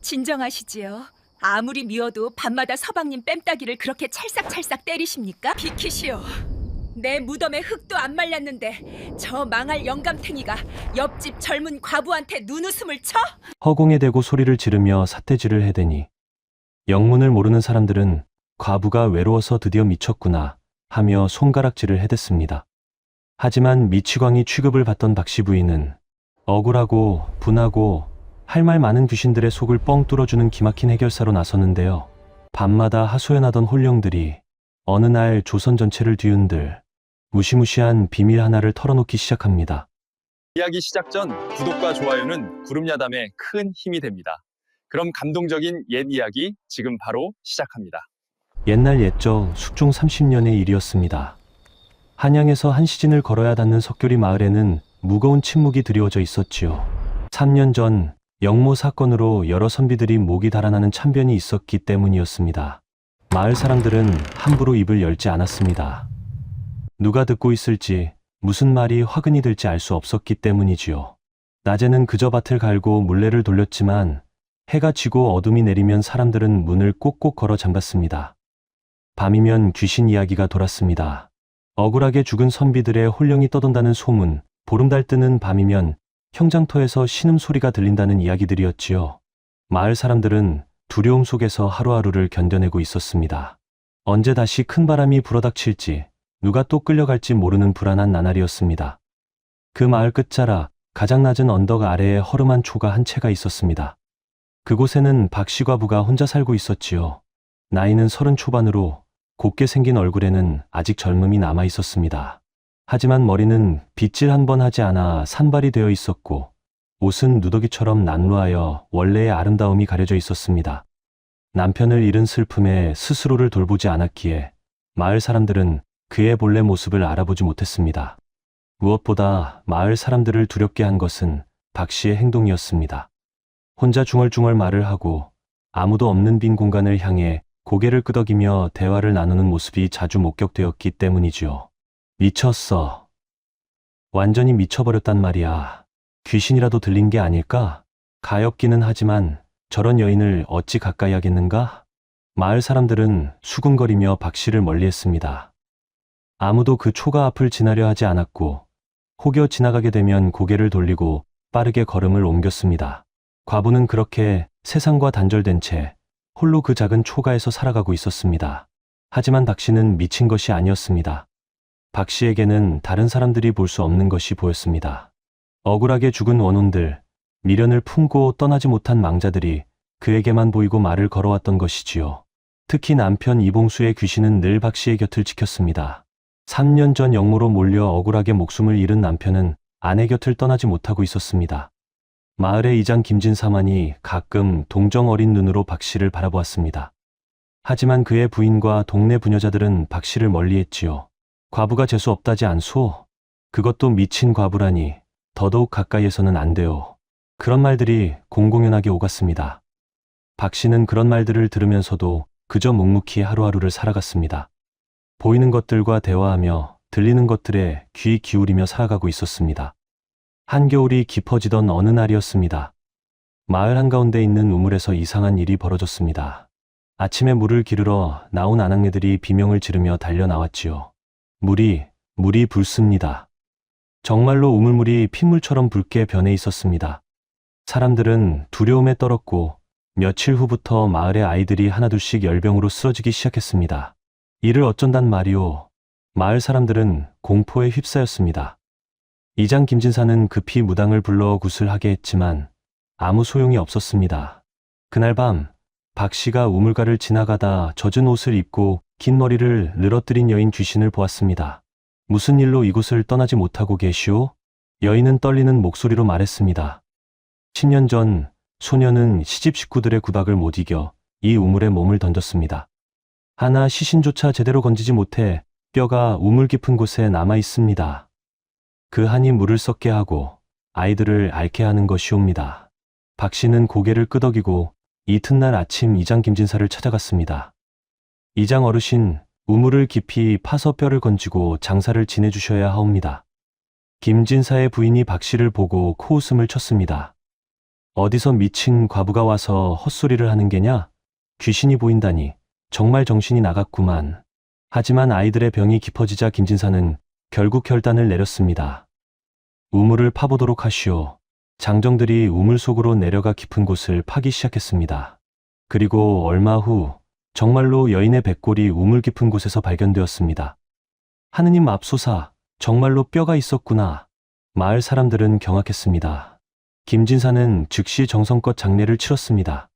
진정하시지요. 아무리 미워도 밤마다 서방님 뺨따기를 그렇게 찰싹찰싹 때리십니까? 비키시오. 내 무덤에 흙도 안 말렸는데 저 망할 영감탱이가 옆집 젊은 과부한테 눈웃음을 쳐? 허공에 대고 소리를 지르며 삿대질을 해대니 영문을 모르는 사람들은 과부가 외로워서 드디어 미쳤구나 하며 손가락질을 해댔습니다. 하지만 미치광이 취급을 받던 박씨 부인은 억울하고 분하고 할 말 많은 귀신들의 속을 뻥 뚫어주는 기막힌 해결사로 나섰는데요. 밤마다 하소연하던 혼령들이 어느 날 조선 전체를 뒤흔들 무시무시한 비밀 하나를 털어놓기 시작합니다. 이야기 시작 전 구독과 좋아요는 구름야담에 큰 힘이 됩니다. 그럼 감동적인 옛 이야기 지금 바로 시작합니다. 옛날 옛적 숙종 30년의 일이었습니다. 한양에서 한 시즌을 걸어야 닿는 석교리 마을에는 무거운 침묵이 드리워져 있었지요. 3년 전 영모 사건으로 여러 선비들이 목이 달아나는 참변이 있었기 때문이었습니다. 마을 사람들은 함부로 입을 열지 않았습니다. 누가 듣고 있을지, 무슨 말이 화근이 될지 알 수 없었기 때문이지요. 낮에는 그저 밭을 갈고 물레를 돌렸지만 해가 지고 어둠이 내리면 사람들은 문을 꼭꼭 걸어 잠갔습니다. 밤이면 귀신 이야기가 돌았습니다. 억울하게 죽은 선비들의 혼령이 떠돈다는 소문, 보름달 뜨는 밤이면 형장터에서 신음소리가 들린다는 이야기들이었지요. 마을 사람들은 두려움 속에서 하루하루를 견뎌내고 있었습니다. 언제 다시 큰 바람이 불어닥칠지, 누가 또 끌려갈지 모르는 불안한 나날이었습니다. 그 마을 끝자락 가장 낮은 언덕 아래에 허름한 초가 한 채가 있었습니다. 그곳에는 박씨 과부가 혼자 살고 있었지요. 나이는 30 초반으로 곱게 생긴 얼굴에는 아직 젊음이 남아 있었습니다. 하지만 머리는 빗질 한 번 하지 않아 산발이 되어 있었고 옷은 누더기처럼 난루하여 원래의 아름다움이 가려져 있었습니다. 남편을 잃은 슬픔에 스스로를 돌보지 않았기에 마을 사람들은 그의 본래 모습을 알아보지 못했습니다. 무엇보다 마을 사람들을 두렵게 한 것은 박씨의 행동이었습니다. 혼자 중얼중얼 말을 하고 아무도 없는 빈 공간을 향해 고개를 끄덕이며 대화를 나누는 모습이 자주 목격되었기 때문이지요. 미쳤어. 완전히 미쳐버렸단 말이야. 귀신이라도 들린 게 아닐까? 가엾기는 하지만 저런 여인을 어찌 가까이 하겠는가? 마을 사람들은 수군거리며 박씨를 멀리했습니다. 아무도 그 초가 앞을 지나려 하지 않았고 혹여 지나가게 되면 고개를 돌리고 빠르게 걸음을 옮겼습니다. 과부는 그렇게 세상과 단절된 채 홀로 그 작은 초가에서 살아가고 있었습니다. 하지만 박씨는 미친 것이 아니었습니다. 박씨에게는 다른 사람들이 볼 수 없는 것이 보였습니다. 억울하게 죽은 원혼들, 미련을 품고 떠나지 못한 망자들이 그에게만 보이고 말을 걸어왔던 것이지요. 특히 남편 이봉수의 귀신은 늘 박씨의 곁을 지켰습니다. 3년 전 영모로 몰려 억울하게 목숨을 잃은 남편은 아내 곁을 떠나지 못하고 있었습니다. 마을의 이장 김진사만이 가끔 동정 어린 눈으로 박씨를 바라보았습니다. 하지만 그의 부인과 동네 부녀자들은 박씨를 멀리했지요. 과부가 재수 없다지 않소? 그것도 미친 과부라니 더더욱 가까이에서는 안 돼요. 그런 말들이 공공연하게 오갔습니다. 박씨는 그런 말들을 들으면서도 그저 묵묵히 하루하루를 살아갔습니다. 보이는 것들과 대화하며 들리는 것들에 귀 기울이며 살아가고 있었습니다. 한겨울이 깊어지던 어느 날이었습니다. 마을 한가운데 있는 우물에서 이상한 일이 벌어졌습니다. 아침에 물을 기르러 나온 아낙네들이 비명을 지르며 달려 나왔지요. 물이 붉습니다. 정말로 우물물이 핏물처럼 붉게 변해 있었습니다. 사람들은 두려움에 떨었고 며칠 후부터 마을의 아이들이 하나둘씩 열병으로 쓰러지기 시작했습니다. 이를 어쩐단 말이오. 마을 사람들은 공포에 휩싸였습니다. 이장 김진사는 급히 무당을 불러 구슬하게 했지만 아무 소용이 없었습니다. 그날 밤 박씨가 우물가를 지나가다 젖은 옷을 입고 긴 머리를 늘어뜨린 여인 귀신을 보았습니다. 무슨 일로 이곳을 떠나지 못하고 계시오? 여인은 떨리는 목소리로 말했습니다. 10년 전 소녀는 시집 식구들의 구박을 못 이겨 이 우물에 몸을 던졌습니다. 하나 시신조차 제대로 건지지 못해 뼈가 우물 깊은 곳에 남아 있습니다. 그 한이 물을 썩게 하고 아이들을 앓게 하는 것이옵니다. 박씨는 고개를 끄덕이고 이튿날 아침 이장 김진사를 찾아갔습니다. 이장 어르신, 우물을 깊이 파서 뼈를 건지고 장사를 지내주셔야 하옵니다. 김진사의 부인이 박씨를 보고 코웃음을 쳤습니다. 어디서 미친 과부가 와서 헛소리를 하는 게냐? 귀신이 보인다니 정말 정신이 나갔구만. 하지만 아이들의 병이 깊어지자 김진사는 결국 결단을 내렸습니다. 우물을 파보도록 하시오. 장정들이 우물 속으로 내려가 깊은 곳을 파기 시작했습니다. 그리고 얼마 후 정말로 여인의 백골이 우물 깊은 곳에서 발견되었습니다. 하느님 맙소사, 정말로 뼈가 있었구나. 마을 사람들은 경악했습니다. 김진사는 즉시 정성껏 장례를 치렀습니다.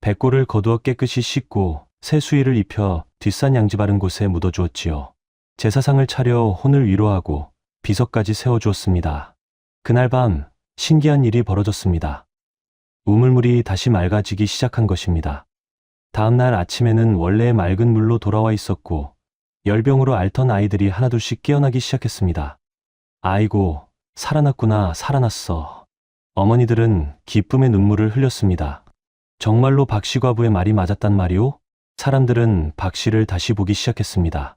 백골을 거두어 깨끗이 씻고 새 수의를 입혀 뒷산 양지 바른 곳에 묻어주었지요. 제사상을 차려 혼을 위로하고 비석까지 세워주었습니다. 그날 밤 신기한 일이 벌어졌습니다. 우물물이 다시 맑아지기 시작한 것입니다. 다음 날 아침에는 원래의 맑은 물로 돌아와 있었고 열병으로 앓던 아이들이 하나둘씩 깨어나기 시작했습니다. 아이고, 살아났구나, 살아났어. 어머니들은 기쁨의 눈물을 흘렸습니다. 정말로 박씨 과부의 말이 맞았단 말이오? 사람들은 박씨를 다시 보기 시작했습니다.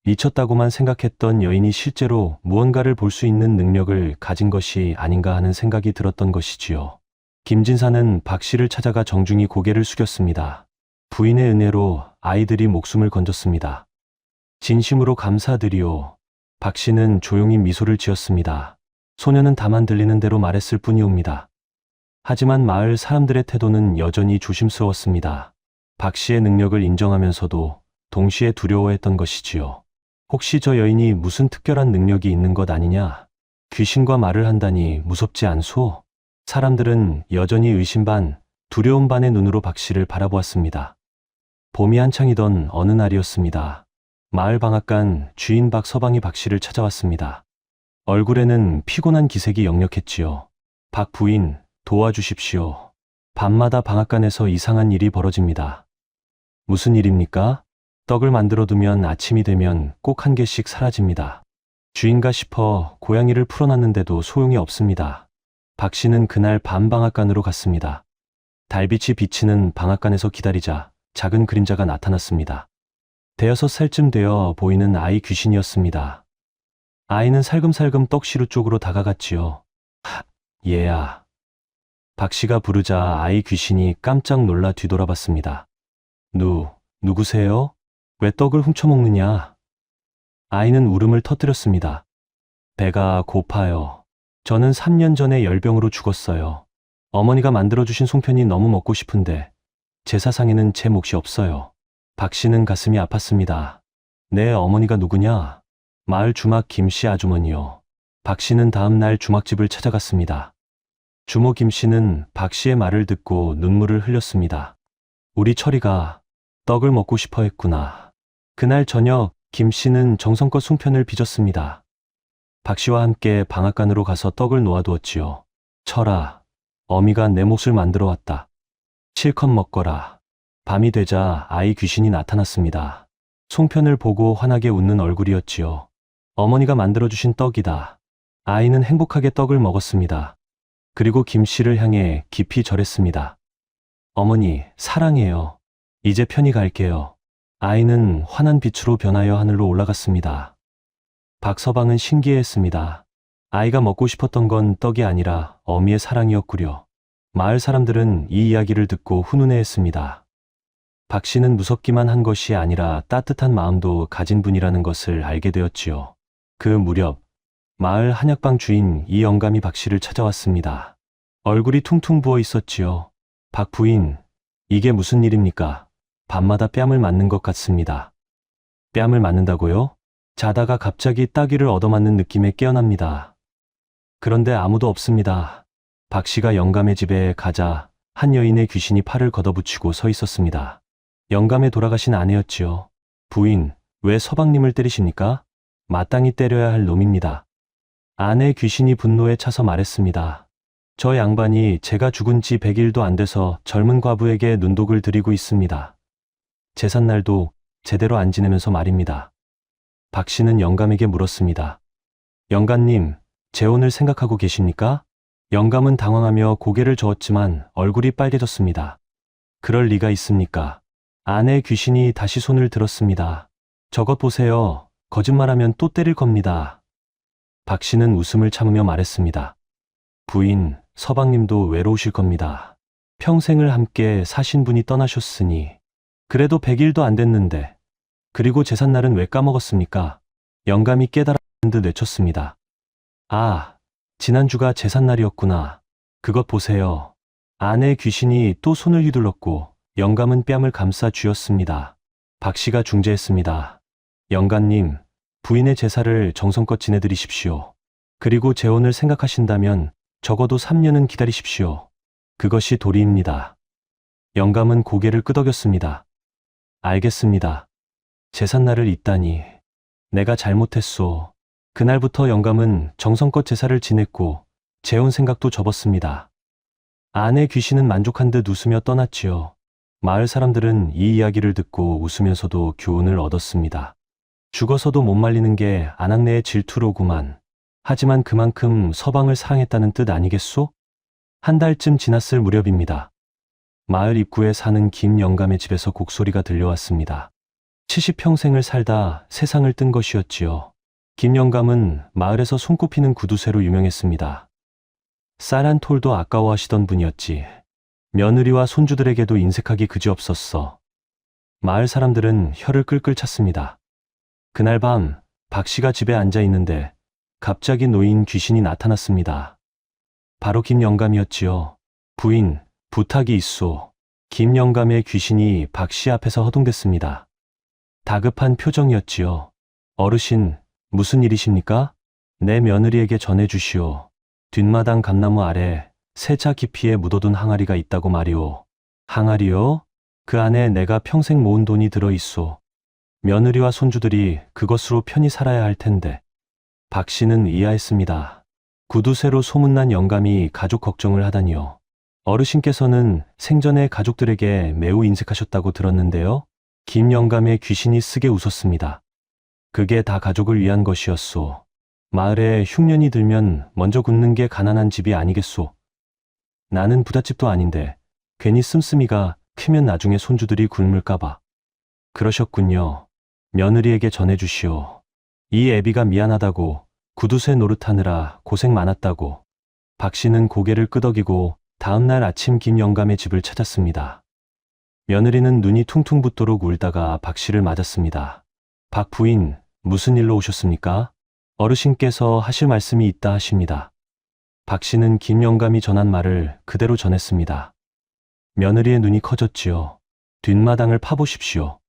미쳤다고만 생각했던 여인이 실제로 무언가를 볼 수 있는 능력을 가진 것이 아닌가 하는 생각이 들었던 것이지요. 김진사는 박씨를 찾아가 정중히 고개를 숙였습니다. 부인의 은혜로 아이들이 목숨을 건졌습니다. 진심으로 감사드리오. 박씨는 조용히 미소를 지었습니다. 소녀는 다만 들리는 대로 말했을 뿐이옵니다. 하지만 마을 사람들의 태도는 여전히 조심스러웠습니다. 박씨의 능력을 인정하면서도 동시에 두려워했던 것이지요. 혹시 저 여인이 무슨 특별한 능력이 있는 것 아니냐? 귀신과 말을 한다니 무섭지 않소? 사람들은 여전히 의심 반, 두려움 반의 눈으로 박씨를 바라보았습니다. 봄이 한창이던 어느 날이었습니다. 마을 방앗간 주인 박서방이 박씨를 찾아왔습니다. 얼굴에는 피곤한 기색이 역력했지요. 박 부인, 도와주십시오. 밤마다 방앗간에서 이상한 일이 벌어집니다. 무슨 일입니까? 떡을 만들어두면 아침이 되면 꼭 한 개씩 사라집니다. 주인가 싶어 고양이를 풀어놨는데도 소용이 없습니다. 박 씨는 그날 밤 방앗간으로 갔습니다. 달빛이 비치는 방앗간에서 기다리자 작은 그림자가 나타났습니다. 대여섯 살쯤 되어 보이는 아이 귀신이었습니다. 아이는 살금살금 떡시루 쪽으로 다가갔지요. 얘야. 박 씨가 부르자 아이 귀신이 깜짝 놀라 뒤돌아봤습니다. 누구세요? 왜 떡을 훔쳐먹느냐? 아이는 울음을 터뜨렸습니다. 배가 고파요. 저는 3년 전에 열병으로 죽었어요. 어머니가 만들어주신 송편이 너무 먹고 싶은데 제사상에는 제 몫이 없어요. 박 씨는 가슴이 아팠습니다. 내 어머니가 누구냐? 마을 주막 김씨 아주머니요. 박 씨는 다음 날 주막집을 찾아갔습니다. 주모 김 씨는 박 씨의 말을 듣고 눈물을 흘렸습니다. 우리 철이가 떡을 먹고 싶어 했구나. 그날 저녁 김 씨는 정성껏 송편을 빚었습니다. 박 씨와 함께 방앗간으로 가서 떡을 놓아두었지요. 철아, 어미가 내 몫을 만들어 왔다. 실컷 먹거라. 밤이 되자 아이 귀신이 나타났습니다. 송편을 보고 환하게 웃는 얼굴이었지요. 어머니가 만들어주신 떡이다. 아이는 행복하게 떡을 먹었습니다. 그리고 김 씨를 향해 깊이 절했습니다. 어머니, 사랑해요. 이제 편히 갈게요. 아이는 환한 빛으로 변하여 하늘로 올라갔습니다. 박서방은 신기해했습니다. 아이가 먹고 싶었던 건 떡이 아니라 어미의 사랑이었구려. 마을 사람들은 이 이야기를 듣고 훈훈해했습니다. 박 씨는 무섭기만 한 것이 아니라 따뜻한 마음도 가진 분이라는 것을 알게 되었지요. 그 무렵 마을 한약방 주인 이 영감이 박 씨를 찾아왔습니다. 얼굴이 퉁퉁 부어 있었지요. 박 부인, 이게 무슨 일입니까? 밤마다 뺨을 맞는 것 같습니다. 뺨을 맞는다고요? 자다가 갑자기 따귀를 얻어맞는 느낌에 깨어납니다. 그런데 아무도 없습니다. 박 씨가 영감의 집에 가자 한 여인의 귀신이 팔을 걷어붙이고 서 있었습니다. 영감의 돌아가신 아내였지요. 부인, 왜 서방님을 때리십니까? 마땅히 때려야 할 놈입니다. 아내 귀신이 분노에 차서 말했습니다. 저 양반이 제가 죽은 지 100일도 안 돼서 젊은 과부에게 눈독을 들이고 있습니다. 제삿날도 제대로 안 지내면서 말입니다. 박 씨는 영감에게 물었습니다. 영감님, 재혼을 생각하고 계십니까? 영감은 당황하며 고개를 저었지만 얼굴이 빨개졌습니다. 그럴 리가 있습니까? 아내 귀신이 다시 손을 들었습니다. 저것 보세요. 거짓말하면 또 때릴 겁니다. 박 씨는 웃음을 참으며 말했습니다. 부인, 서방님도 외로우실 겁니다. 평생을 함께 사신 분이 떠나셨으니 그래도 100일도 안 됐는데 그리고 제삿날은 왜 까먹었습니까? 영감이 깨달은 듯 외쳤습니다. 아, 지난주가 제삿날이었구나. 그것 보세요. 아내 귀신이 또 손을 휘둘렀고 영감은 뺨을 감싸 쥐었습니다. 박 씨가 중재했습니다. 영감님, 부인의 제사를 정성껏 지내드리십시오. 그리고 재혼을 생각하신다면 적어도 3년은 기다리십시오. 그것이 도리입니다. 영감은 고개를 끄덕였습니다. 알겠습니다. 제삿날을 잇다니. 내가 잘못했소. 그날부터 영감은 정성껏 제사를 지냈고 재혼 생각도 접었습니다. 아내 귀신은 만족한 듯 웃으며 떠났지요. 마을 사람들은 이 이야기를 듣고 웃으면서도 교훈을 얻었습니다. 죽어서도 못 말리는 게 아낙네의 질투로구만. 하지만 그만큼 서방을 사랑했다는 뜻 아니겠소? 한 달쯤 지났을 무렵입니다. 마을 입구에 사는 김 영감의 집에서 곡소리가 들려왔습니다. 70평생을 살다 세상을 뜬 것이었지요. 김 영감은 마을에서 손꼽히는 구두쇠로 유명했습니다. 쌀 한 톨도 아까워하시던 분이었지. 며느리와 손주들에게도 인색하기 그지없었어. 마을 사람들은 혀를 끌끌 찼습니다. 그날 밤 박 씨가 집에 앉아 있는데 갑자기 노인 귀신이 나타났습니다. 바로 김 영감이었지요. 부인, 부탁이 있소. 김 영감의 귀신이 박 씨 앞에서 허둥댔습니다. 다급한 표정이었지요. 어르신, 무슨 일이십니까? 내 며느리에게 전해주시오. 뒷마당 감나무 아래 세차 깊이에 묻어둔 항아리가 있다고 말이오. 항아리요? 그 안에 내가 평생 모은 돈이 들어있소. 며느리와 손주들이 그것으로 편히 살아야 할 텐데. 박 씨는 이해했습니다. 구두쇠로 소문난 영감이 가족 걱정을 하다니요. 어르신께서는 생전에 가족들에게 매우 인색하셨다고 들었는데요. 김 영감의 귀신이 쓰게 웃었습니다. 그게 다 가족을 위한 것이었소. 마을에 흉년이 들면 먼저 굳는 게 가난한 집이 아니겠소. 나는 부잣집도 아닌데 괜히 씀씀이가 크면 나중에 손주들이 굶을까봐. 그러셨군요. 며느리에게 전해주시오. 이 애비가 미안하다고 구두쇠 노릇하느라 고생 많았다고. 박 씨는 고개를 끄덕이고 다음날 아침 김 영감의 집을 찾았습니다. 며느리는 눈이 퉁퉁 붓도록 울다가 박 씨를 맞았습니다. 박 부인, 무슨 일로 오셨습니까? 어르신께서 하실 말씀이 있다 하십니다. 박 씨는 김 영감이 전한 말을 그대로 전했습니다. 며느리의 눈이 커졌지요. 뒷마당을 파보십시오.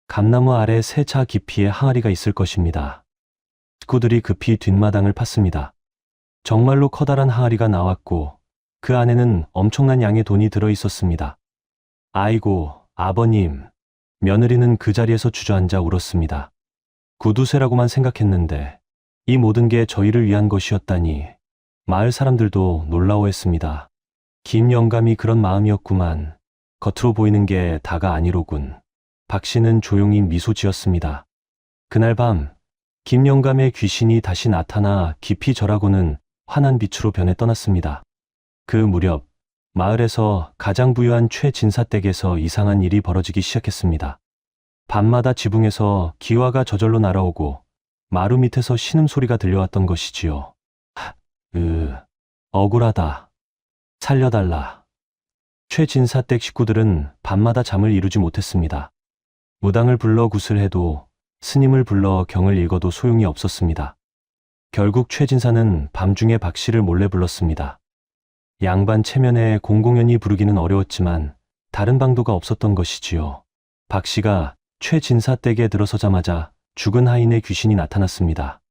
감나무 아래 세차 깊이에 항아리가 있을 것입니다. 식구들이 급히 뒷마당을 팠습니다. 정말로 커다란 항아리가 나왔고 그 안에는 엄청난 양의 돈이 들어 있었습니다. 아이고, 아버님. 며느리는 그 자리에서 주저앉아 울었습니다. 구두쇠라고만 생각했는데 이 모든 게 저희를 위한 것이었다니. 마을 사람들도 놀라워했습니다. 김 영감이 그런 마음이었구만. 겉으로 보이는 게 다가 아니로군. 박 씨는 조용히 미소 지었습니다. 그날 밤 김 영감의 귀신이 다시 나타나 깊이 절하고는 환한 빛으로 변해 떠났습니다. 그 무렵 마을에서 가장 부유한 최진사 댁에서 이상한 일이 벌어지기 시작했습니다. 밤마다 지붕에서 기와가 저절로 날아오고 마루 밑에서 신음소리가 들려왔던 것이지요. 억울하다. 살려달라. 최진사 댁 식구들은 밤마다 잠을 이루지 못했습니다. 무당을 불러 굿을 해도 스님을 불러 경을 읽어도 소용이 없었습니다. 결국 최진사는 밤중에 박 씨를 몰래 불렀습니다. 양반 체면에 공공연히 부르기는 어려웠지만 다른 방도가 없었던 것이지요. 박 씨가 최진사 댁에 들어서자마자 죽은 하인의 귀신이 나타났습니다.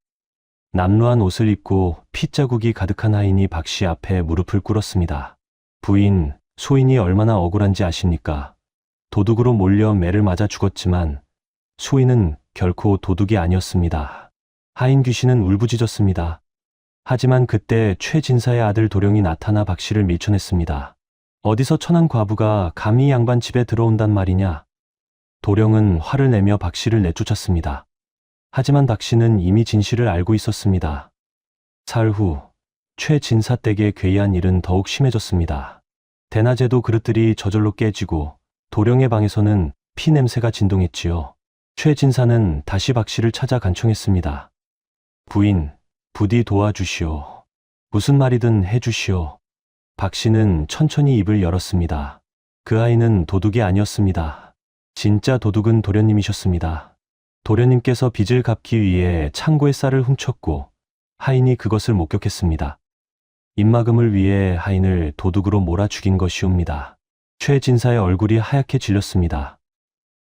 남루한 옷을 입고 핏자국이 가득한 하인이 박 씨 앞에 무릎을 꿇었습니다. 부인, 소인이 얼마나 억울한지 아십니까? 도둑으로 몰려 매를 맞아 죽었지만 소인은 결코 도둑이 아니었습니다. 하인 귀신은 울부짖었습니다. 하지만 그때 최진사의 아들 도령이 나타나 박 씨를 밀쳐냈습니다. 어디서 천한 과부가 감히 양반 집에 들어온단 말이냐? 도령은 화를 내며 박 씨를 내쫓았습니다. 하지만 박 씨는 이미 진실을 알고 있었습니다. 사흘 후 최진사 댁의 괴이한 일은 더욱 심해졌습니다. 대낮에도 그릇들이 저절로 깨지고 도령의 방에서는 피 냄새가 진동했지요. 최진사는 다시 박 씨를 찾아 간청했습니다. 부인, 부디 도와주시오. 무슨 말이든 해주시오. 박 씨는 천천히 입을 열었습니다. 그 아이는 도둑이 아니었습니다. 진짜 도둑은 도련님이셨습니다. 도련님께서 빚을 갚기 위해 창고의 쌀을 훔쳤고 하인이 그것을 목격했습니다. 입막음을 위해 하인을 도둑으로 몰아 죽인 것이옵니다. 최 진사의 얼굴이 하얗게 질렸습니다.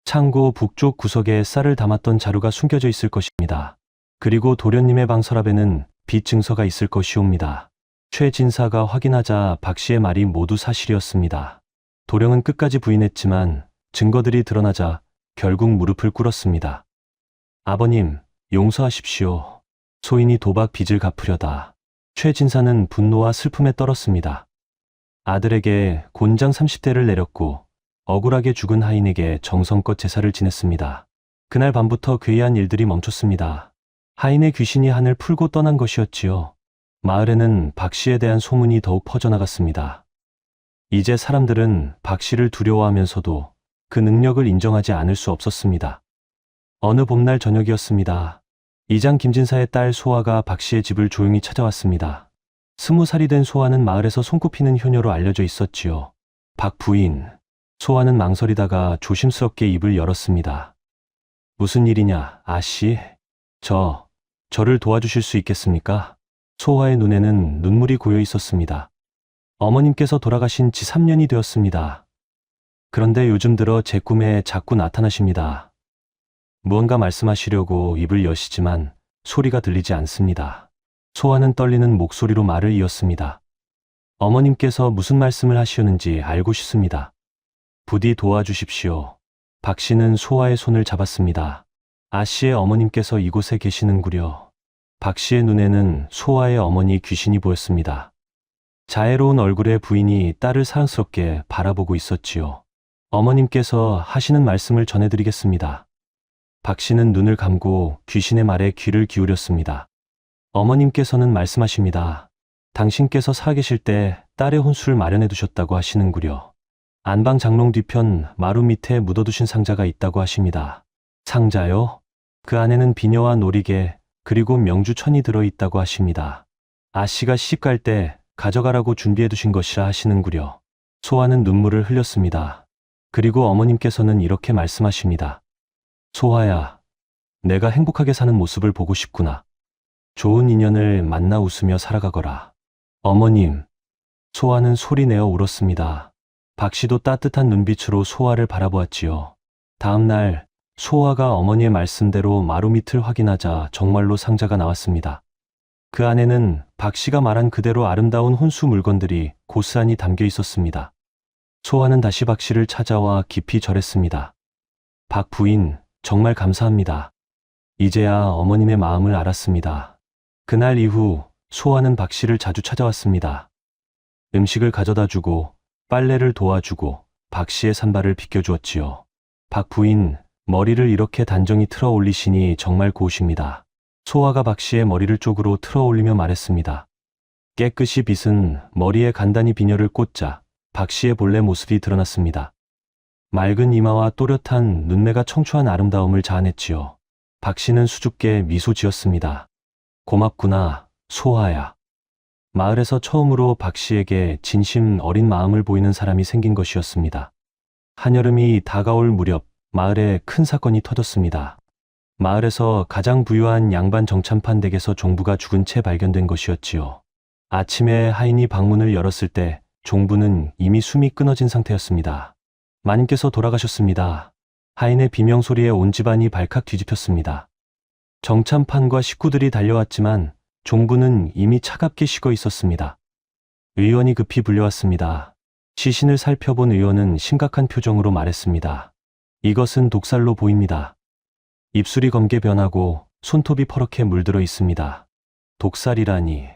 창고 북쪽 구석에 쌀을 담았던 자루가 숨겨져 있을 것입니다. 그리고 도련님의 방 서랍에는 빚 증서가 있을 것이옵니다. 최 진사가 확인하자 박 씨의 말이 모두 사실이었습니다. 도령은 끝까지 부인했지만 증거들이 드러나자 결국 무릎을 꿇었습니다. 아버님, 용서하십시오. 소인이 도박 빚을 갚으려다. 최 진사는 분노와 슬픔에 떨었습니다. 아들에게 곤장 30대를 내렸고 억울하게 죽은 하인에게 정성껏 제사를 지냈습니다. 그날 밤부터 괴이한 일들이 멈췄습니다. 하인의 귀신이 하늘 풀고 떠난 것이었지요. 마을에는 박 씨에 대한 소문이 더욱 퍼져나갔습니다. 이제 사람들은 박 씨를 두려워하면서도 그 능력을 인정하지 않을 수 없었습니다. 어느 봄날 저녁이었습니다. 이장 김진사의 딸 소아가 박 씨의 집을 조용히 찾아왔습니다. 20살이 된 소아는 마을에서 손꼽히는 효녀로 알려져 있었지요. 박 부인, 소아는 망설이다가 조심스럽게 입을 열었습니다. 무슨 일이냐, 아씨? 저를 도와주실 수 있겠습니까? 소아의 눈에는 눈물이 고여 있었습니다. 어머님께서 돌아가신 지 3년이 되었습니다. 그런데 요즘 들어 제 꿈에 자꾸 나타나십니다. 무언가 말씀하시려고 입을 여시지만 소리가 들리지 않습니다. 소아는 떨리는 목소리로 말을 이었습니다. 어머님께서 무슨 말씀을 하시었는지 알고 싶습니다. 부디 도와주십시오. 박 씨는 소아의 손을 잡았습니다. 아씨의 어머님께서 이곳에 계시는구려. 박 씨의 눈에는 소아의 어머니 귀신이 보였습니다. 자애로운 얼굴의 부인이 딸을 사랑스럽게 바라보고 있었지요. 어머님께서 하시는 말씀을 전해드리겠습니다. 박 씨는 눈을 감고 귀신의 말에 귀를 기울였습니다. 어머님께서는 말씀하십니다. 당신께서 살아계실 때 딸의 혼수를 마련해 두셨다고 하시는구려. 안방 장롱 뒤편 마루 밑에 묻어두신 상자가 있다고 하십니다. 상자요? 그 안에는 비녀와 놀이개 그리고 명주천이 들어있다고 하십니다. 아씨가 시집갈 때 가져가라고 준비해 두신 것이라 하시는구려. 소아는 눈물을 흘렸습니다. 그리고 어머님께서는 이렇게 말씀하십니다. 소아야, 내가 행복하게 사는 모습을 보고 싶구나. 좋은 인연을 만나 웃으며 살아가거라. 어머님, 소아는 소리내어 울었습니다. 박 씨도 따뜻한 눈빛으로 소아를 바라보았지요. 다음 날 소아가 어머니의 말씀대로 마루 밑을 확인하자 정말로 상자가 나왔습니다. 그 안에는 박 씨가 말한 그대로 아름다운 혼수 물건들이 고스란히 담겨 있었습니다. 소아는 다시 박 씨를 찾아와 깊이 절했습니다. 박 부인, 정말 감사합니다. 이제야 어머님의 마음을 알았습니다. 그날 이후 소아는 박 씨를 자주 찾아왔습니다. 음식을 가져다 주고 빨래를 도와주고 박 씨의 산발을 비껴주었지요. 박 부인, 머리를 이렇게 단정히 틀어 올리시니 정말 고우십니다. 소아가 박 씨의 머리를 쪽으로 틀어 올리며 말했습니다. 깨끗이 빗은 머리에 간단히 비녀를 꽂자 박 씨의 본래 모습이 드러났습니다. 맑은 이마와 또렷한 눈매가 청초한 아름다움을 자아냈지요. 박 씨는 수줍게 미소 지었습니다. 고맙구나, 소아야. 마을에서 처음으로 박 씨에게 진심 어린 마음을 보이는 사람이 생긴 것이었습니다. 한여름이 다가올 무렵 마을에 큰 사건이 터졌습니다. 마을에서 가장 부유한 양반 정찬판 댁에서 종부가 죽은 채 발견된 것이었지요. 아침에 하인이 방문을 열었을 때 종부는 이미 숨이 끊어진 상태였습니다. 마님께서 돌아가셨습니다. 하인의 비명소리에 온 집안이 발칵 뒤집혔습니다. 정찬판과 식구들이 달려왔지만 종부는 이미 차갑게 식어 있었습니다. 의원이 급히 불려왔습니다. 시신을 살펴본 의원은 심각한 표정으로 말했습니다. 이것은 독살로 보입니다. 입술이 검게 변하고 손톱이 퍼렇게 물들어 있습니다. 독살이라니.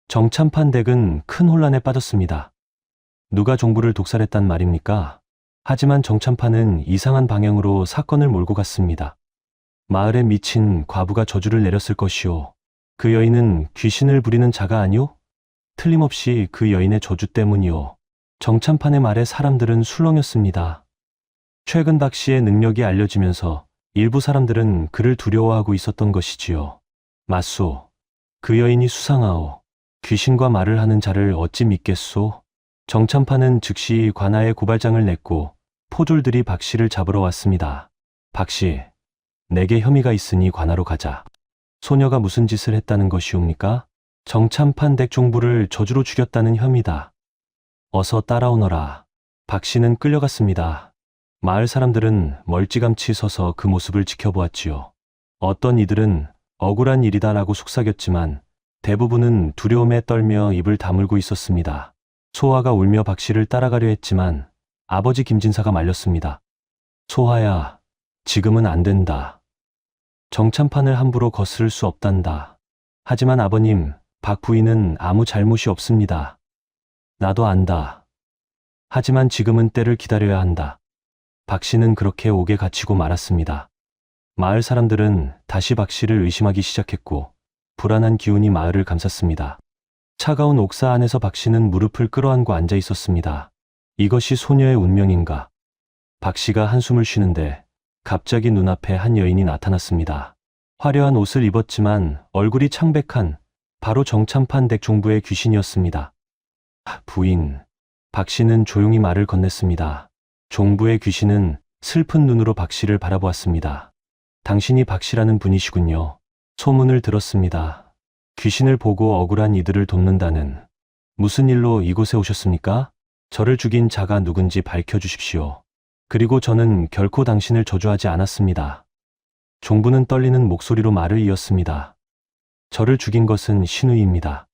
정찬판 댁은 큰 혼란에 빠졌습니다. 누가 종부를 독살했단 말입니까? 하지만 정찬판은 이상한 방향으로 사건을 몰고 갔습니다. 마을에 미친 과부가 저주를 내렸을 것이오. 그 여인은 귀신을 부리는 자가 아니오? 틀림없이 그 여인의 저주 때문이오. 정찬판의 말에 사람들은 술렁였습니다. 최근 박 씨의 능력이 알려지면서 일부 사람들은 그를 두려워하고 있었던 것이지요. 맞소. 그 여인이 수상하오. 귀신과 말을 하는 자를 어찌 믿겠소? 정참판은 즉시 관아에 고발장을 냈고 포졸들이 박 씨를 잡으러 왔습니다. 박 씨, 내게 혐의가 있으니 관아로 가자. 소녀가 무슨 짓을 했다는 것이옵니까? 정참판 댁종부를 저주로 죽였다는 혐의다. 어서 따라오너라. 박 씨는 끌려갔습니다. 마을 사람들은 멀찌감치 서서 그 모습을 지켜보았지요. 어떤 이들은 억울한 일이다라고 속삭였지만 대부분은 두려움에 떨며 입을 다물고 있었습니다. 소화가 울며 박 씨를 따라가려 했지만 아버지 김진사가 말렸습니다. 소화야, 지금은 안 된다. 정참판을 함부로 거스를 수 없단다. 하지만 아버님, 박 부인은 아무 잘못이 없습니다. 나도 안다. 하지만 지금은 때를 기다려야 한다. 박 씨는 그렇게 옥에 갇히고 말았습니다. 마을 사람들은 다시 박 씨를 의심하기 시작했고 불안한 기운이 마을을 감쌌습니다. 차가운 옥사 안에서 박 씨는 무릎을 끌어안고 앉아 있었습니다. 이것이 소녀의 운명인가? 박 씨가 한숨을 쉬는데 갑자기 눈앞에 한 여인이 나타났습니다. 화려한 옷을 입었지만 얼굴이 창백한 바로 정참판 댁 종부의 귀신이었습니다. 부인, 박 씨는 조용히 말을 건넸습니다. 종부의 귀신은 슬픈 눈으로 박 씨를 바라보았습니다. 당신이 박 씨라는 분이시군요. 소문을 들었습니다. 귀신을 보고 억울한 이들을 돕는다는. 무슨 일로 이곳에 오셨습니까? 저를 죽인 자가 누군지 밝혀주십시오. 그리고 저는 결코 당신을 저주하지 않았습니다. 종부는 떨리는 목소리로 말을 이었습니다. 저를 죽인 것은 신우이입니다.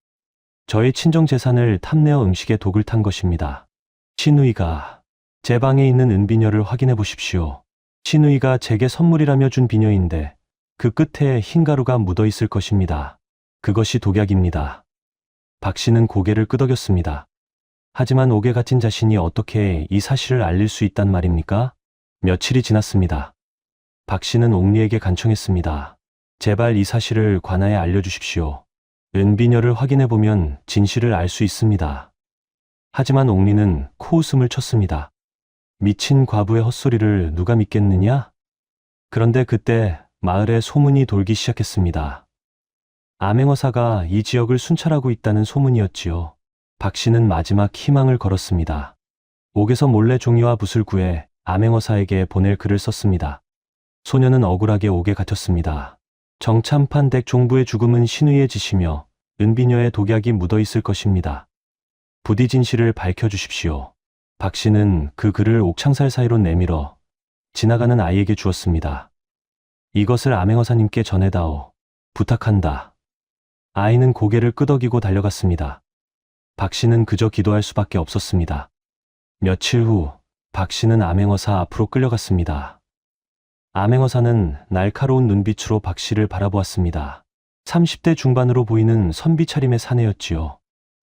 저의 친정 재산을 탐내어 음식에 독을 탄 것입니다. 신우이가 제 방에 있는 은비녀를 확인해 보십시오. 신우이가 제게 선물이라며 준 비녀인데 그 끝에 흰 가루가 묻어 있을 것입니다. 그것이 독약입니다. 박 씨는 고개를 끄덕였습니다. 하지만 옥에 갇힌 자신이 어떻게 이 사실을 알릴 수 있단 말입니까? 며칠이 지났습니다. 박 씨는 옥리에게 간청했습니다. 제발 이 사실을 관아에 알려주십시오. 은비녀를 확인해보면 진실을 알 수 있습니다. 하지만 옥리는 코웃음을 쳤습니다. 미친 과부의 헛소리를 누가 믿겠느냐? 그런데 그때 마을에 소문이 돌기 시작했습니다. 암행어사가 이 지역을 순찰하고 있다는 소문이었지요. 박 씨는 마지막 희망을 걸었습니다. 옥에서 몰래 종이와 붓을 구해 암행어사에게 보낼 글을 썼습니다. 소녀는 억울하게 옥에 갇혔습니다. 정참판 댁 종부의 죽음은 신우이의 짓이며 은비녀의 독약이 묻어 있을 것입니다. 부디 진실을 밝혀주십시오. 박 씨는 그 글을 옥창살 사이로 내밀어 지나가는 아이에게 주었습니다. 이것을 암행어사님께 전해다오. 부탁한다. 아이는 고개를 끄덕이고 달려갔습니다. 박 씨는 그저 기도할 수밖에 없었습니다. 며칠 후 박 씨는 암행어사 앞으로 끌려갔습니다. 암행어사는 날카로운 눈빛으로 박 씨를 바라보았습니다. 30대 중반으로 보이는 선비 차림의 사내였지요.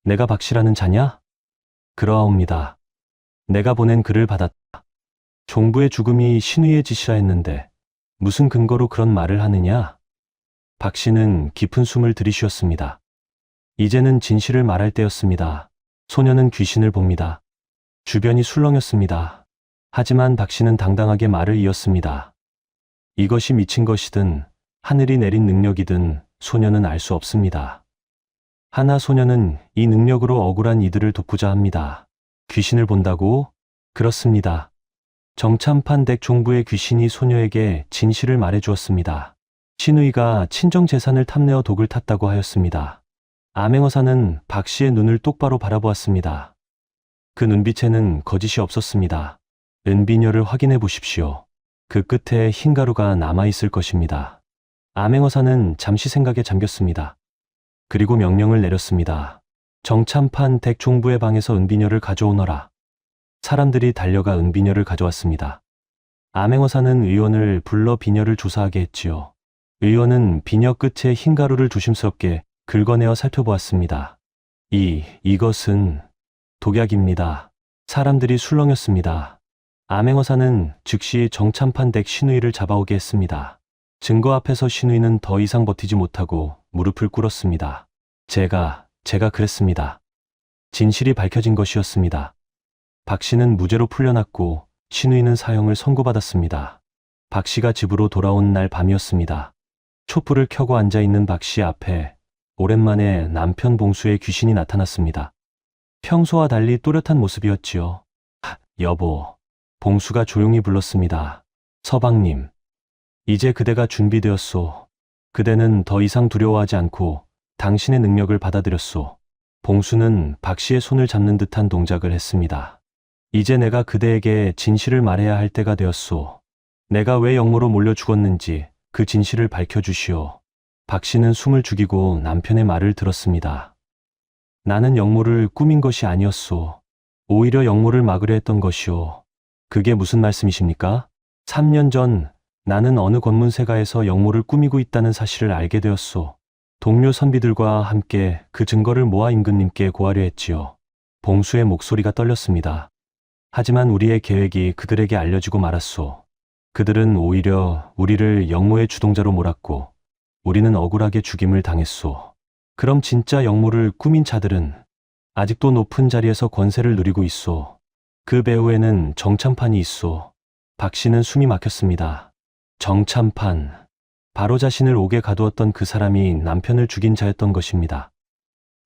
내가 박 씨라는 자냐? 그러하옵니다. 내가 보낸 글을 받았다. 종부의 죽음이 신우이의 짓이라 했는데 무슨 근거로 그런 말을 하느냐? 박 씨는 깊은 숨을 들이쉬었습니다. 이제는 진실을 말할 때였습니다. 소녀는 귀신을 봅니다. 주변이 술렁였습니다. 하지만 박 씨는 당당하게 말을 이었습니다. 이것이 미친 것이든 하늘이 내린 능력이든 소녀는 알 수 없습니다. 하나 소녀는 이 능력으로 억울한 이들을 돕고자 합니다. 귀신을 본다고? 그렇습니다. 정참판 댁 종부의 귀신이 소녀에게 진실을 말해주었습니다. 신우이가 친정 재산을 탐내어 독을 탔다고 하였습니다. 암행어사는 박 씨의 눈을 똑바로 바라보았습니다. 그 눈빛에는 거짓이 없었습니다. 은비녀를 확인해 보십시오. 그 끝에 흰 가루가 남아있을 것입니다. 암행어사는 잠시 생각에 잠겼습니다. 그리고 명령을 내렸습니다. 정참판 댁 종부의 방에서 은비녀를 가져오너라. 사람들이 달려가 은비녀를 가져왔습니다. 암행어사는 의원을 불러 비녀를 조사하게 했지요. 의원은 비녀 끝에 흰 가루를 조심스럽게 긁어내어 살펴보았습니다. 이것은 독약입니다. 사람들이 술렁였습니다. 암행어사는 즉시 정참판 댁 신우이를 잡아오게 했습니다. 증거 앞에서 신우이는 더 이상 버티지 못하고 무릎을 꿇었습니다. 제가 그랬습니다. 진실이 밝혀진 것이었습니다. 박 씨는 무죄로 풀려났고 신우이는 사형을 선고받았습니다. 박 씨가 집으로 돌아온 날 밤이었습니다. 촛불을 켜고 앉아있는 박 씨 앞에 오랜만에 남편 봉수의 귀신이 나타났습니다. 평소와 달리 또렷한 모습이었지요. 여보, 봉수가 조용히 불렀습니다. 서방님, 이제 그대가 준비되었소. 그대는 더 이상 두려워하지 않고 당신의 능력을 받아들였소. 봉수는 박 씨의 손을 잡는 듯한 동작을 했습니다. 이제 내가 그대에게 진실을 말해야 할 때가 되었소. 내가 왜 영모로 몰려 죽었는지 그 진실을 밝혀주시오. 박 씨는 숨을 죽이고 남편의 말을 들었습니다. 나는 영모를 꾸민 것이 아니었소. 오히려 영모를 막으려 했던 것이오. 그게 무슨 말씀이십니까? 3년 전 나는 어느 권문세가에서 영모를 꾸미고 있다는 사실을 알게 되었소. 동료 선비들과 함께 그 증거를 모아 임금님께 고하려 했지요. 봉수의 목소리가 떨렸습니다. 하지만 우리의 계획이 그들에게 알려지고 말았소. 그들은 오히려 우리를 영모의 주동자로 몰았고 우리는 억울하게 죽임을 당했소. 그럼 진짜 영모를 꾸민 자들은 아직도 높은 자리에서 권세를 누리고 있소. 그 배후에는 정참판이 있소. 박 씨는 숨이 막혔습니다. 정참판. 바로 자신을 옥에 가두었던 그 사람이 남편을 죽인 자였던 것입니다.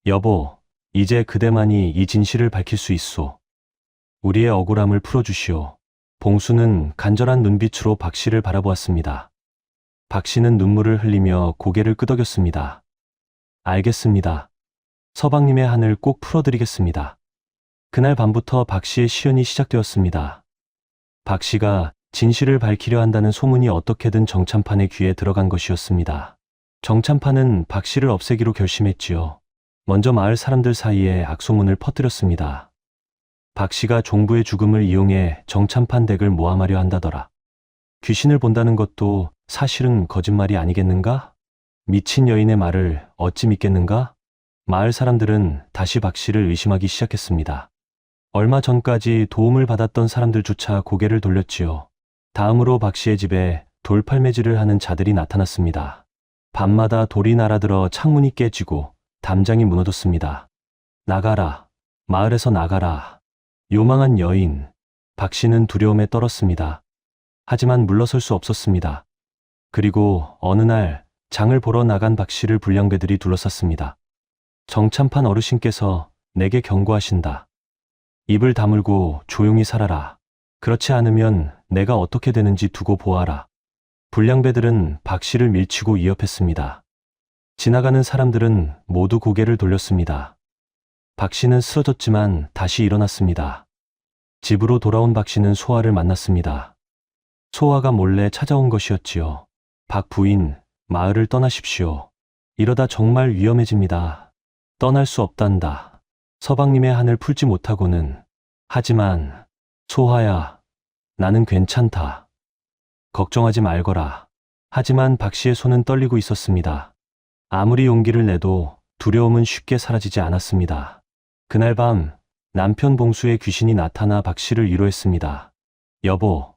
여보, 이제 그대만이 이 진실을 밝힐 수 있소. 우리의 억울함을 풀어주시오. 봉수는 간절한 눈빛으로 박 씨를 바라보았습니다. 박 씨는 눈물을 흘리며 고개를 끄덕였습니다. 알겠습니다. 서방님의 한을 꼭 풀어드리겠습니다. 그날 밤부터 박 씨의 시연이 시작되었습니다. 박 씨가 진실을 밝히려 한다는 소문이 어떻게든 정참판의 귀에 들어간 것이었습니다. 정참판은 박 씨를 없애기로 결심했지요. 먼저 마을 사람들 사이에 악소문을 퍼뜨렸습니다. 박 씨가 종부의 죽음을 이용해 정참판 댁을 모함하려 한다더라. 귀신을 본다는 것도 사실은 거짓말이 아니겠는가? 미친 여인의 말을 어찌 믿겠는가? 마을 사람들은 다시 박 씨를 의심하기 시작했습니다. 얼마 전까지 도움을 받았던 사람들조차 고개를 돌렸지요. 다음으로 박 씨의 집에 돌팔매질을 하는 자들이 나타났습니다. 밤마다 돌이 날아들어 창문이 깨지고 담장이 무너졌습니다. 나가라. 마을에서 나가라. 요망한 여인. 박 씨는 두려움에 떨었습니다. 하지만 물러설 수 없었습니다. 그리고 어느 날 장을 보러 나간 박 씨를 불량배들이 둘러쌌습니다. 정참판 어르신께서 내게 경고하신다. 입을 다물고 조용히 살아라. 그렇지 않으면 내가 어떻게 되는지 두고 보아라. 불량배들은 박 씨를 밀치고 위협했습니다. 지나가는 사람들은 모두 고개를 돌렸습니다. 박 씨는 쓰러졌지만 다시 일어났습니다. 집으로 돌아온 박 씨는 소아를 만났습니다. 소아가 몰래 찾아온 것이었지요. 박 부인, 마을을 떠나십시오. 이러다 정말 위험해집니다. 떠날 수 없단다. 서방님의 한을 풀지 못하고는. 하지만 소아야, 나는 괜찮다. 걱정하지 말거라. 하지만 박 씨의 손은 떨리고 있었습니다. 아무리 용기를 내도 두려움은 쉽게 사라지지 않았습니다. 그날 밤 남편 봉수의 귀신이 나타나 박 씨를 위로했습니다. 여보,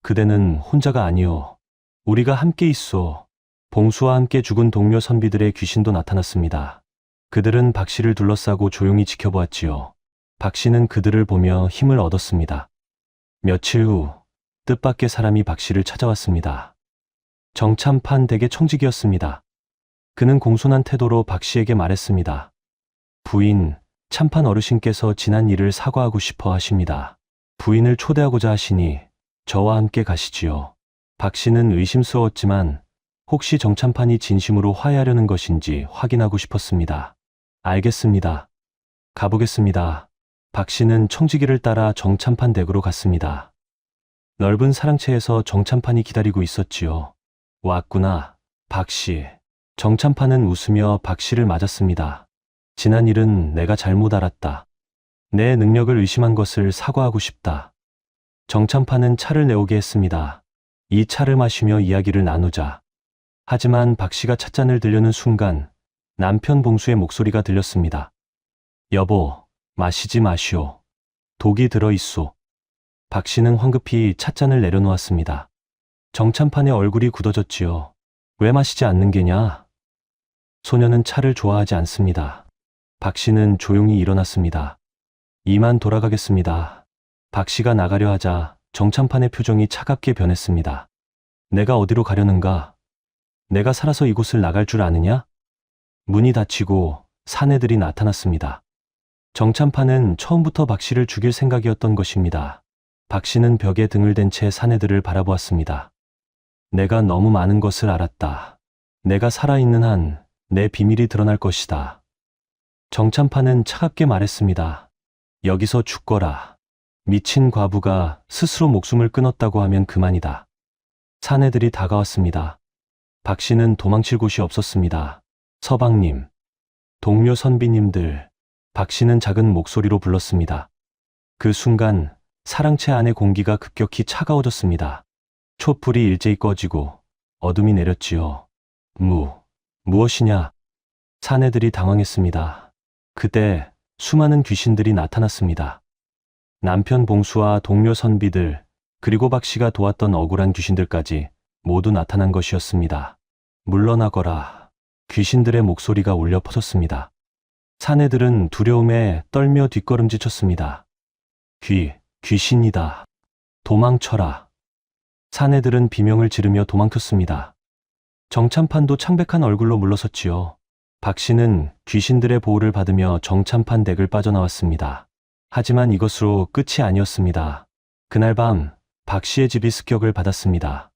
그대는 혼자가 아니오. 우리가 함께 있소. 봉수와 함께 죽은 동료 선비들의 귀신도 나타났습니다. 그들은 박 씨를 둘러싸고 조용히 지켜보았지요. 박 씨는 그들을 보며 힘을 얻었습니다. 며칠 후 뜻밖의 사람이 박 씨를 찾아왔습니다. 정참판 댁의 청직이었습니다. 그는 공손한 태도로 박 씨에게 말했습니다. 부인, 참판 어르신께서 지난 일을 사과하고 싶어 하십니다. 부인을 초대하고자 하시니 저와 함께 가시지요. 박 씨는 의심스러웠지만 혹시 정참판이 진심으로 화해하려는 것인지 확인하고 싶었습니다. 알겠습니다. 가보겠습니다. 박 씨는 청지기를 따라 정참판 댁으로 갔습니다. 넓은 사랑채에서 정참판이 기다리고 있었지요. 왔구나, 박 씨. 정참판은 웃으며 박 씨를 맞았습니다. 지난 일은 내가 잘못 알았다. 내 능력을 의심한 것을 사과하고 싶다. 정참판은 차를 내오게 했습니다. 이 차를 마시며 이야기를 나누자. 하지만 박 씨가 찻잔을 들려는 순간 남편 봉수의 목소리가 들렸습니다. 여보, 마시지 마시오. 독이 들어있소. 박 씨는 황급히 찻잔을 내려놓았습니다. 정참판의 얼굴이 굳어졌지요. 왜 마시지 않는 게냐? 소녀는 차를 좋아하지 않습니다. 박 씨는 조용히 일어났습니다. 이만 돌아가겠습니다. 박 씨가 나가려 하자 정참판의 표정이 차갑게 변했습니다. 내가 어디로 가려는가? 내가 살아서 이곳을 나갈 줄 아느냐? 문이 닫히고 사내들이 나타났습니다. 정참판은 처음부터 박 씨를 죽일 생각이었던 것입니다. 박 씨는 벽에 등을 댄 채 사내들을 바라보았습니다. 내가 너무 많은 것을 알았다. 내가 살아있는 한 내 비밀이 드러날 것이다. 정참판은 차갑게 말했습니다. 여기서 죽거라. 미친 과부가 스스로 목숨을 끊었다고 하면 그만이다. 사내들이 다가왔습니다. 박 씨는 도망칠 곳이 없었습니다. 서방님, 동료 선비님들, 박 씨는 작은 목소리로 불렀습니다. 그 순간 사랑채 안의 공기가 급격히 차가워졌습니다. 촛불이 일제히 꺼지고 어둠이 내렸지요. 무엇이냐? 사내들이 당황했습니다. 그때 수많은 귀신들이 나타났습니다. 남편 봉수와 동료 선비들, 그리고 박 씨가 도왔던 억울한 귀신들까지 모두 나타난 것이었습니다. 물러나거라. 귀신들의 목소리가 울려 퍼졌습니다. 사내들은 두려움에 떨며 뒷걸음질 쳤습니다. 귀신이다. 도망쳐라. 사내들은 비명을 지르며 도망쳤습니다. 정참판도 창백한 얼굴로 물러섰지요. 박 씨는 귀신들의 보호를 받으며 정참판 댁을 빠져나왔습니다. 하지만 이것으로 끝이 아니었습니다. 그날 밤 박 씨의 집이 습격을 받았습니다.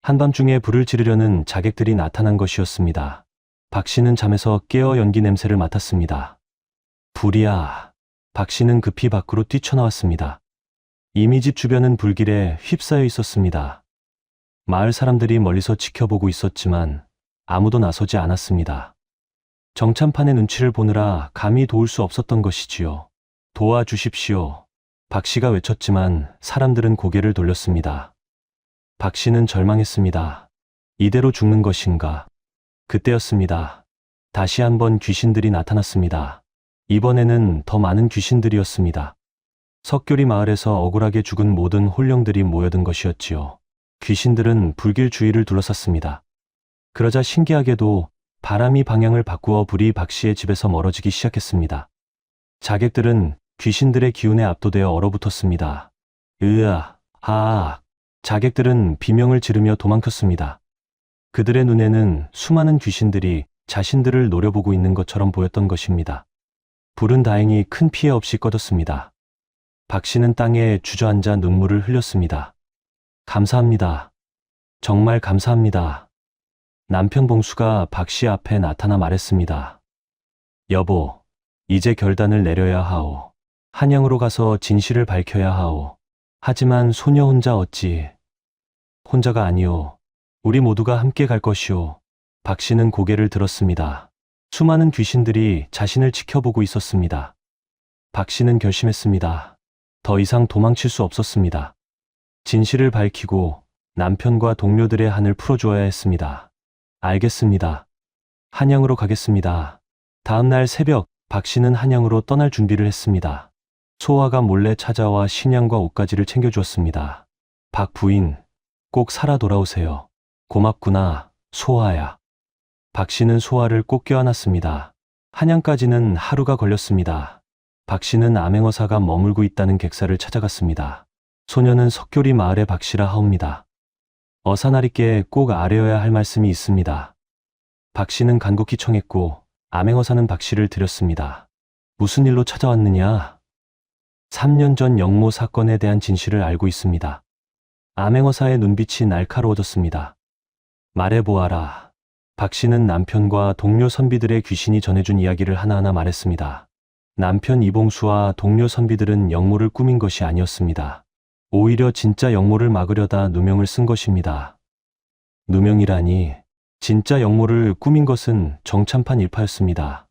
한밤중에 불을 지르려는 자객들이 나타난 것이었습니다. 박 씨는 잠에서 깨어 연기 냄새를 맡았습니다. 불이야. 박 씨는 급히 밖으로 뛰쳐나왔습니다. 이미 집 주변은 불길에 휩싸여 있었습니다. 마을 사람들이 멀리서 지켜보고 있었지만 아무도 나서지 않았습니다. 정참판의 눈치를 보느라 감히 도울 수 없었던 것이지요. 도와주십시오. 박 씨가 외쳤지만 사람들은 고개를 돌렸습니다. 박 씨는 절망했습니다. 이대로 죽는 것인가? 그때였습니다. 다시 한번 귀신들이 나타났습니다. 이번에는 더 많은 귀신들이었습니다. 석교리 마을에서 억울하게 죽은 모든 홀령들이 모여든 것이었지요. 귀신들은 불길 주위를 둘러쌌습니다. 그러자 신기하게도 바람이 방향을 바꾸어 불이 박 씨의 집에서 멀어지기 시작했습니다. 자객들은 귀신들의 기운에 압도되어 얼어붙었습니다. 자객들은 비명을 지르며 도망쳤습니다. 그들의 눈에는 수많은 귀신들이 자신들을 노려보고 있는 것처럼 보였던 것입니다. 불은 다행히 큰 피해 없이 꺼졌습니다. 박 씨는 땅에 주저앉아 눈물을 흘렸습니다. 감사합니다. 정말 감사합니다. 남편 봉수가 박 씨 앞에 나타나 말했습니다. 여보, 이제 결단을 내려야 하오. 한양으로 가서 진실을 밝혀야 하오. 하지만 소녀 혼자 어찌? 혼자가 아니오. 우리 모두가 함께 갈 것이오. 박 씨는 고개를 들었습니다. 수많은 귀신들이 자신을 지켜보고 있었습니다. 박 씨는 결심했습니다. 더 이상 도망칠 수 없었습니다. 진실을 밝히고 남편과 동료들의 한을 풀어주어야 했습니다. 알겠습니다. 한양으로 가겠습니다. 다음 날 새벽 박 씨는 한양으로 떠날 준비를 했습니다. 소아가 몰래 찾아와 식량과 옷가지를 챙겨주었습니다. 박 부인, 꼭 살아 돌아오세요. 고맙구나, 소아야. 박 씨는 소아를 꼭 껴안았습니다. 한양까지는 하루가 걸렸습니다. 박 씨는 암행어사가 머물고 있다는 객사를 찾아갔습니다. 소녀는 석교리 마을의 박 씨라 하옵니다. 어사나리께 꼭 알아야 할 말씀이 있습니다. 박 씨는 간곡히 청했고 암행어사는 박 씨를 들였습니다. 무슨 일로 찾아왔느냐? 3년 전 영모 사건에 대한 진실을 알고 있습니다. 암행어사의 눈빛이 날카로워졌습니다. 말해보아라. 박 씨는 남편과 동료 선비들의 귀신이 전해준 이야기를 하나하나 말했습니다. 남편 이봉수와 동료 선비들은 영모를 꾸민 것이 아니었습니다. 오히려 진짜 영모를 막으려다 누명을 쓴 것입니다. 누명이라니, 진짜 영모를 꾸민 것은 정참판 일파였습니다.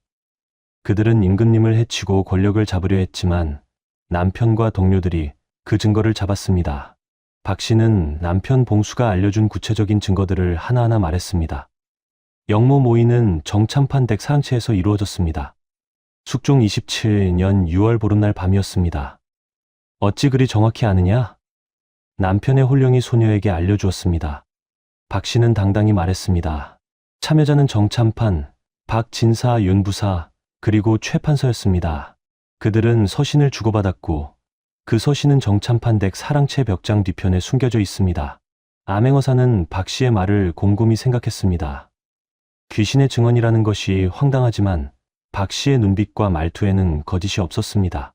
그들은 임금님을 해치고 권력을 잡으려 했지만 남편과 동료들이 그 증거를 잡았습니다. 박 씨는 남편 봉수가 알려준 구체적인 증거들을 하나하나 말했습니다. 영모 모의는 정참판 댁 사랑채에서 이루어졌습니다. 숙종 27년 6월 보름날 밤이었습니다. 어찌 그리 정확히 아느냐? 남편의 홀령이 소녀에게 알려주었습니다. 박 씨는 당당히 말했습니다. 참여자는 정참판, 박진사, 윤부사, 그리고 최판서였습니다. 그들은 서신을 주고받았고 그 서신은 정참판 댁 사랑채 벽장 뒤편에 숨겨져 있습니다. 암행어사는 박 씨의 말을 곰곰이 생각했습니다. 귀신의 증언이라는 것이 황당하지만 박 씨의 눈빛과 말투에는 거짓이 없었습니다.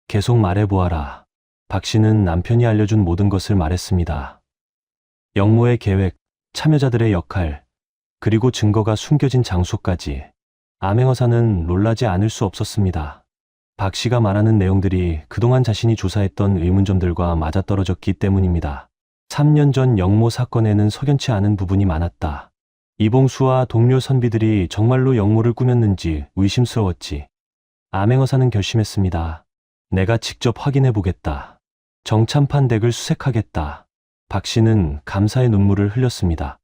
계속 말해보아라. 박 씨는 남편이 알려준 모든 것을 말했습니다. 영모의 계획, 참여자들의 역할, 그리고 증거가 숨겨진 장소까지. 암행어사는 놀라지 않을 수 없었습니다. 박 씨가 말하는 내용들이 그동안 자신이 조사했던 의문점들과 맞아떨어졌기 때문입니다. 3년 전 영모 사건에는 석연치 않은 부분이 많았다. 이봉수와 동료 선비들이 정말로 영모를 꾸몄는지 의심스러웠지. 암행어사는 결심했습니다. 내가 직접 확인해 보겠다. 정참판 덱을 수색하겠다. 박 씨는 감사의 눈물을 흘렸습니다.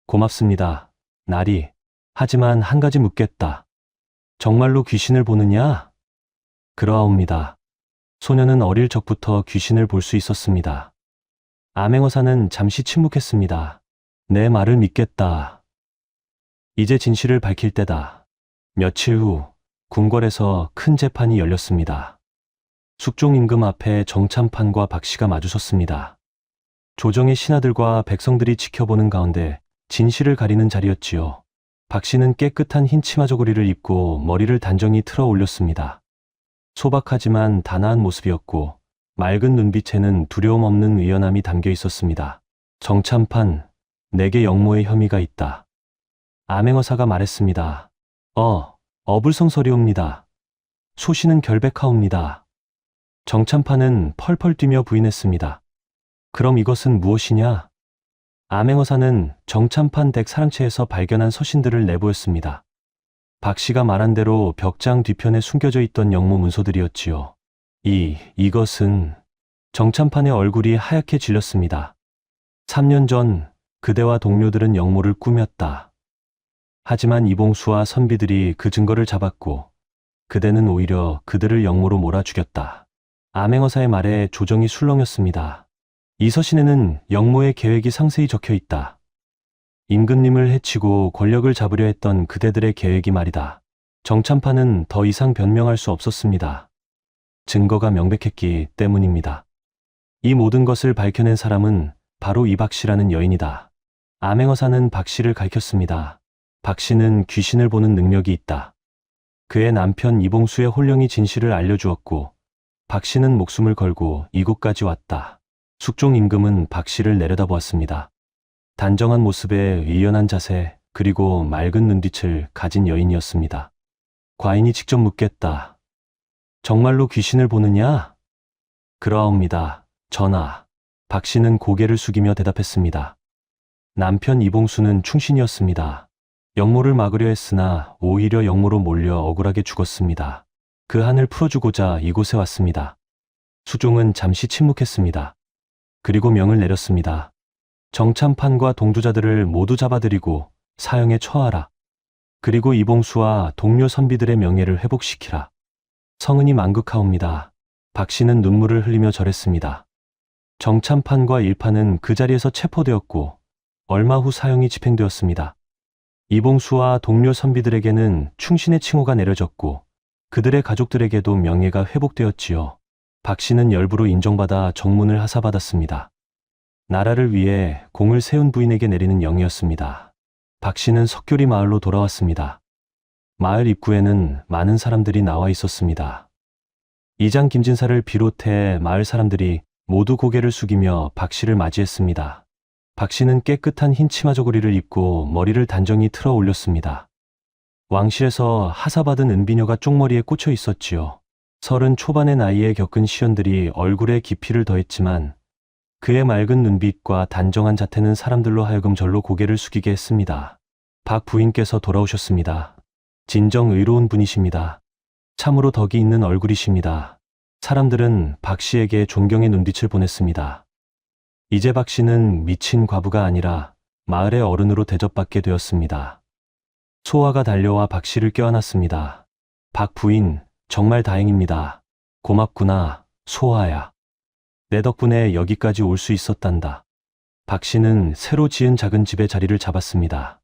고맙습니다, 나리. 하지만 한 가지 묻겠다. 정말로 귀신을 보느냐? 그러하옵니다. 소녀는 어릴 적부터 귀신을 볼 수 있었습니다. 암행어사는 잠시 침묵했습니다. 내 말을 믿겠다. 이제 진실을 밝힐 때다. 며칠 후 궁궐에서 큰 재판이 열렸습니다. 숙종 임금 앞에 정참판과 박 씨가 마주섰습니다. 조정의 신하들과 백성들이 지켜보는 가운데 진실을 가리는 자리였지요. 박 씨는 깨끗한 흰 치마 저고리를 입고 머리를 단정히 틀어 올렸습니다. 소박하지만 단아한 모습이었고 맑은 눈빛에는 두려움 없는 의연함이 담겨 있었습니다. 정참판, 내게 영모의 혐의가 있다. 암행어사가 말했습니다. 어불성설이옵니다. 소신은 결백하옵니다. 정참판은 펄펄 뛰며 부인했습니다. 그럼 이것은 무엇이냐? 암행어사는 정참판 덱 사랑채에서 발견한 서신들을 내보였습니다. 박 씨가 말한 대로 벽장 뒤편에 숨겨져 있던 영모 문서들이었지요. 이것은 정참판의 얼굴이 하얗게 질렸습니다. 3년 전 그대와 동료들은 영모를 꾸몄다. 하지만 이봉수와 선비들이 그 증거를 잡았고 그대는 오히려 그들을 영모로 몰아 죽였다. 암행어사의 말에 조정이 술렁였습니다. 이 서신에는 영모의 계획이 상세히 적혀 있다. 임금님을 해치고 권력을 잡으려 했던 그대들의 계획이 말이다. 정참판은 더 이상 변명할 수 없었습니다. 증거가 명백했기 때문입니다. 이 모든 것을 밝혀낸 사람은 바로 이 박 씨라는 여인이다. 암행어사는 박 씨를 가리켰습니다. 박 씨는 귀신을 보는 능력이 있다. 그의 남편 이봉수의 홀령이 진실을 알려주었고 박 씨는 목숨을 걸고 이곳까지 왔다. 숙종 임금은 박 씨를 내려다보았습니다. 단정한 모습에 의연한 자세 그리고 맑은 눈빛을 가진 여인이었습니다. 과인이 직접 묻겠다. 정말로 귀신을 보느냐? 그러하옵니다, 전하. 박 씨는 고개를 숙이며 대답했습니다. 남편 이봉수는 충신이었습니다. 영모를 막으려 했으나 오히려 영모로 몰려 억울하게 죽었습니다. 그 한을 풀어주고자 이곳에 왔습니다. 수종은 잠시 침묵했습니다. 그리고 명을 내렸습니다. 정참판과 동조자들을 모두 잡아들이고 사형에 처하라. 그리고 이봉수와 동료 선비들의 명예를 회복시키라. 성은이 만극하옵니다. 박 씨는 눈물을 흘리며 절했습니다. 정참판과 일파는 그 자리에서 체포되었고 얼마 후 사형이 집행되었습니다. 이봉수와 동료 선비들에게는 충신의 칭호가 내려졌고 그들의 가족들에게도 명예가 회복되었지요. 박 씨는 열부로 인정받아 정문을 하사받았습니다. 나라를 위해 공을 세운 부인에게 내리는 영이었습니다. 박 씨는 석교리 마을로 돌아왔습니다. 마을 입구에는 많은 사람들이 나와 있었습니다. 이장 김진사를 비롯해 마을 사람들이 모두 고개를 숙이며 박 씨를 맞이했습니다. 박 씨는 깨끗한 흰 치마 저고리를 입고 머리를 단정히 틀어 올렸습니다. 왕실에서 하사받은 은비녀가 쪽머리에 꽂혀 있었지요. 30 초반의 나이에 겪은 시련들이 얼굴에 깊이를 더했지만 그의 맑은 눈빛과 단정한 자태는 사람들로 하여금 절로 고개를 숙이게 했습니다. 박 부인께서 돌아오셨습니다. 진정 의로운 분이십니다. 참으로 덕이 있는 얼굴이십니다. 사람들은 박 씨에게 존경의 눈빛을 보냈습니다. 이제 박 씨는 미친 과부가 아니라 마을의 어른으로 대접받게 되었습니다. 소아가 달려와 박 씨를 껴안았습니다. 박 부인, 정말 다행입니다. 고맙구나, 소아야. 내 덕분에 여기까지 올 수 있었단다. 박 씨는 새로 지은 작은 집에 자리를 잡았습니다.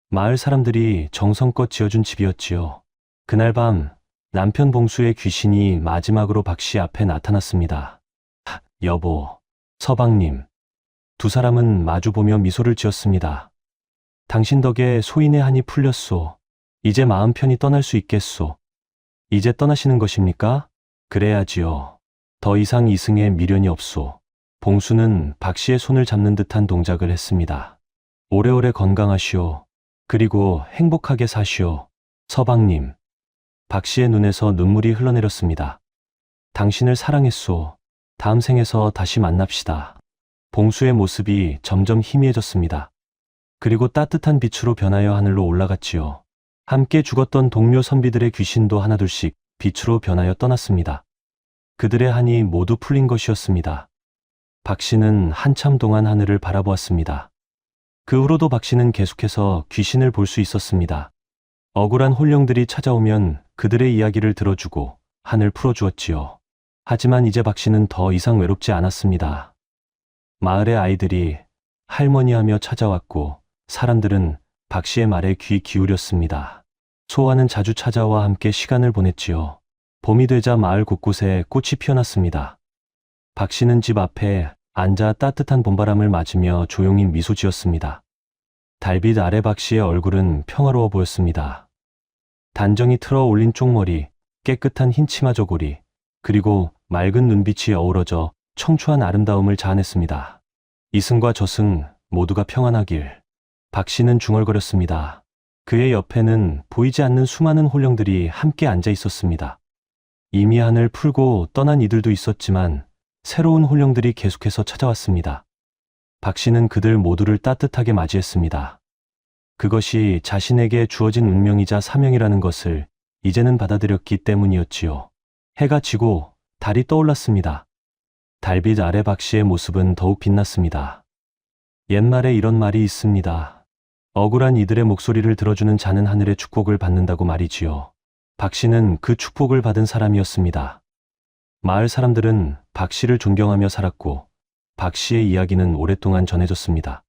마을 사람들이 정성껏 지어준 집이었지요. 그날 밤 남편 봉수의 귀신이 마지막으로 박 씨 앞에 나타났습니다. 여보, 서방님. 두 사람은 마주보며 미소를 지었습니다. 당신 덕에 소인의 한이 풀렸소. 이제 마음 편히 떠날 수 있겠소. 이제 떠나시는 것입니까? 그래야지요. 더 이상 이승에 미련이 없소. 봉수는 박 씨의 손을 잡는 듯한 동작을 했습니다. 오래오래 건강하시오. 그리고 행복하게 사시오. 서방님. 박 씨의 눈에서 눈물이 흘러내렸습니다. 당신을 사랑했소. 다음 생에서 다시 만납시다. 봉수의 모습이 점점 희미해졌습니다. 그리고 따뜻한 빛으로 변하여 하늘로 올라갔지요. 함께 죽었던 동료 선비들의 귀신도 하나둘씩 빛으로 변하여 떠났습니다. 그들의 한이 모두 풀린 것이었습니다. 박 씨는 한참 동안 하늘을 바라보았습니다. 그 후로도 박 씨는 계속해서 귀신을 볼 수 있었습니다. 억울한 혼령들이 찾아오면 그들의 이야기를 들어주고 한을 풀어주었지요. 하지만 이제 박 씨는 더 이상 외롭지 않았습니다. 마을의 아이들이 할머니하며 찾아왔고 사람들은 박 씨의 말에 귀 기울였습니다. 소아는 자주 찾아와 함께 시간을 보냈지요. 봄이 되자 마을 곳곳에 꽃이 피어났습니다. 박 씨는 집 앞에 앉아 따뜻한 봄바람을 맞으며 조용히 미소 지었습니다. 달빛 아래 박 씨의 얼굴은 평화로워 보였습니다. 단정히 틀어 올린 쪽머리, 깨끗한 흰 치마 저고리, 그리고 맑은 눈빛이 어우러져 청초한 아름다움을 자아냈습니다. 이승과 저승 모두가 평안하길. 박 씨는 중얼거렸습니다. 그의 옆에는 보이지 않는 수많은 혼령들이 함께 앉아 있었습니다. 이미 한을 풀고 떠난 이들도 있었지만 새로운 혼령들이 계속해서 찾아왔습니다. 박 씨는 그들 모두를 따뜻하게 맞이했습니다. 그것이 자신에게 주어진 운명이자 사명이라는 것을 이제는 받아들였기 때문이었지요. 해가 지고 달이 떠올랐습니다. 달빛 아래 박 씨의 모습은 더욱 빛났습니다. 옛말에 이런 말이 있습니다. 억울한 이들의 목소리를 들어주는 자는 하늘의 축복을 받는다고 말이지요. 박 씨는 그 축복을 받은 사람이었습니다. 마을 사람들은 박 씨를 존경하며 살았고 박 씨의 이야기는 오랫동안 전해졌습니다.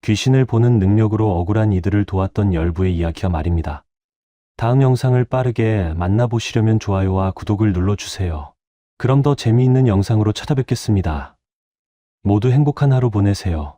귀신을 보는 능력으로 억울한 이들을 도왔던 열부의 이야기가 말입니다. 다음 영상을 빠르게 만나보시려면 좋아요와 구독을 눌러주세요. 그럼 더 재미있는 영상으로 찾아뵙겠습니다. 모두 행복한 하루 보내세요.